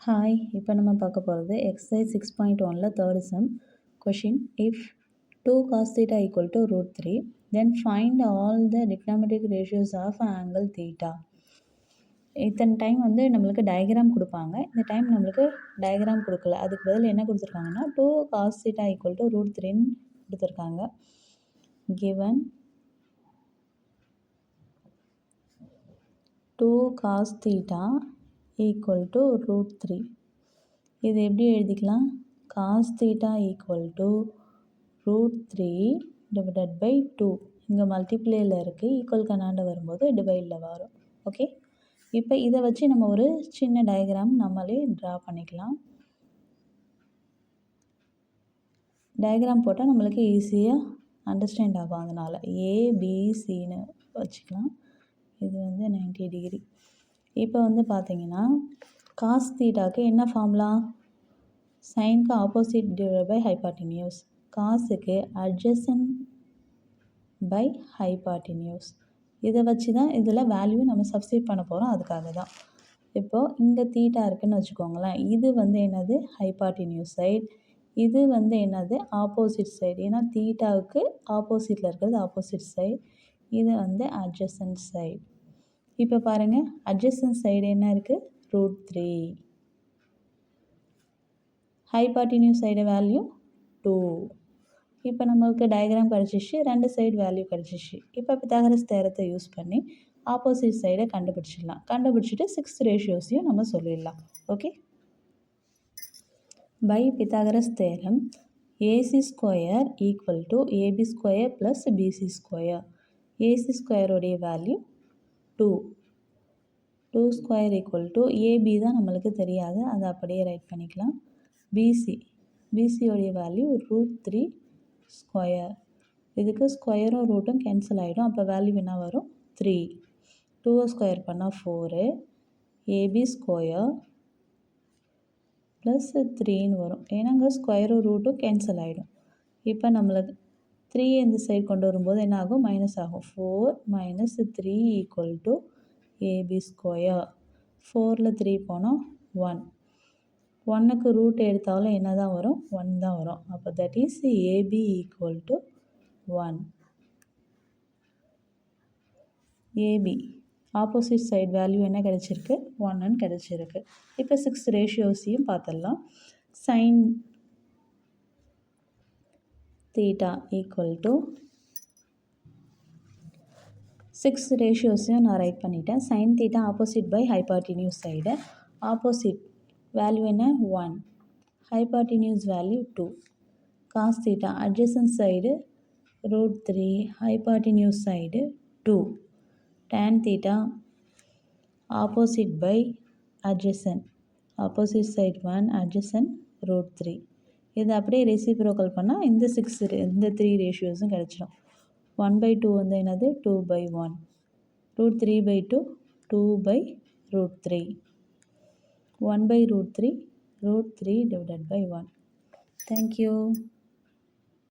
Hi, இப்போ நம்ம பார்க்க போகிறது எக்ஸசைஸ் 6.1ல் third sum. Question: if 2 cos theta equal to root 3, then find all the trigonometric ratios of angle theta. இத்தனை time நம்மளுக்கு டயக்ராம் கொடுப்பாங்க. இந்த டைம் நம்மளுக்கு டயக்ராம் கொடுக்கல. அதுக்கு பதில் என்ன கொடுத்துருக்காங்கன்னா 2 cos theta equal to root 3ன்னு கொடுத்துருக்காங்க. given 2 cos theta equal to root 3. இது எப்படி எழுதிக்கலாம்? cos theta equal to root 3 divided by 2. இங்கே மல்டிப்ளேயில் இருக்குது, ஈக்குவல் கண்ணாண்ட வரும்போது டிவைடில் வரும். ஓகே, இப்போ இதை வச்சு நம்ம ஒரு சின்ன டயக்ராம் நம்மளே ட்ரா பண்ணிக்கலாம். டயக்ராம் போட்டால் நம்மளுக்கு ஈஸியாக அண்டர்ஸ்டாண்ட் ஆகும். அதனால் ஏபிசின்னு வச்சுக்கலாம். இது 90 டிகிரி. இப்போ பார்த்தீங்கன்னா காஸ் தீட்டாக்கு என்ன ஃபார்முலா? சைனுக்கு ஆப்போசிட் டிவைட் பை ஹைபாட்டினியூஸ். காசுக்கு அட்ஜசன்ட் பை ஹைபாட்டினியூஸ். இதை வச்சு தான் இதில் வேல்யூ நம்ம சப்ஸ்டிட் பண்ண போகிறோம். அதுக்காக தான். இப்போது இங்கே தீட்டா இருக்குதுன்னு வச்சுக்கோங்களேன். இது என்னது? Hypotenuse side. இது என்னது? Opposite side. ஏன்னா தீட்டாவுக்கு ஆப்போசிட்டில் இருக்கிறது ஆப்போசிட் சைடு. இது அட்ஜசன்ட் சைடு. இப்போ பாருங்கள், அட்ஜசன்ட் சைடு என்ன இருக்குது? root 3. Hypotenuse side value 2. இப்போ நம்மளுக்கு டயக்ராம் கிடச்சிச்சு, ரெண்டு சைடு வேல்யூ கிடச்சிச்சு. இப்போ பித்தாகரஸ் தேரத்தை யூஸ் பண்ணி ஆப்போசிட் சைடை கண்டுபிடிச்சிடலாம். கண்டுபிடிச்சிட்டு 6 ரேஷியோஸையும் நம்ம சொல்லிடலாம். Okay, by Pythagoras theorem AC square equal to AB square plus BC square. AC ஸ்கொயருடைய value 2. 2 square equal to AB தான் நம்மளுக்கு தெரியாது, அதை அப்படியே ரைட் பண்ணிக்கலாம். பிசியோடைய வேல்யூ ரூட் 3 ஸ்கொயர். இதுக்கு ஸ்கொயரும் ரூட்டும் கேன்சல் ஆகிடும். அப்போ வேல்யூ என்ன வரும்? 3. 2 ஸ்கொயர் பண்ணால் 4. ஏபி ஸ்கொயர் ப்ளஸ் 3ன்னு வரும். ஏன்னா அங்கே ஸ்கொயரும் ரூட்டும் கேன்சல் ஆகிடும். இப்போ நம்மளுக்கு 3 இந்த சைடு கொண்டு வரும்போது என்ன ஆகும்? மைனஸ் ஆகும். 4 minus 3 equal to AB square. 4ல் 3 போனால் 1. 1க்கு ரூட் எடுத்தாலும் என்ன தான் வரும்? 1 தான் வரும். அப்போ that is AB equal to 1. AB opposite side value என்ன கிடச்சிருக்கு? 1ன்னு கிடச்சிருக்கு. இப்போ 6 ரேஷியோஸையும் பார்த்துடலாம். சைன் தீட்டா ஈக்குவல் டு 6 ரேஷியோஸையும் நான் ரைட் பண்ணிட்டேன். Sine theta opposite by hypotenuse side. Opposite value என்ன? 1. Hypotenuse value 2. Cos theta adjacent side root 3, hypotenuse side 2. tan theta opposite by adjacent. Opposite side 1, adjacent root 3. இதை அப்படியே reciprocal பண்ணால் இந்த 3 ரேஷியோஸும் கிடச்சிடும். 1/2 என்னது? 2/1. root 3/2 2/root 3. 1/root 3 root 3 divided by 1. Thank you.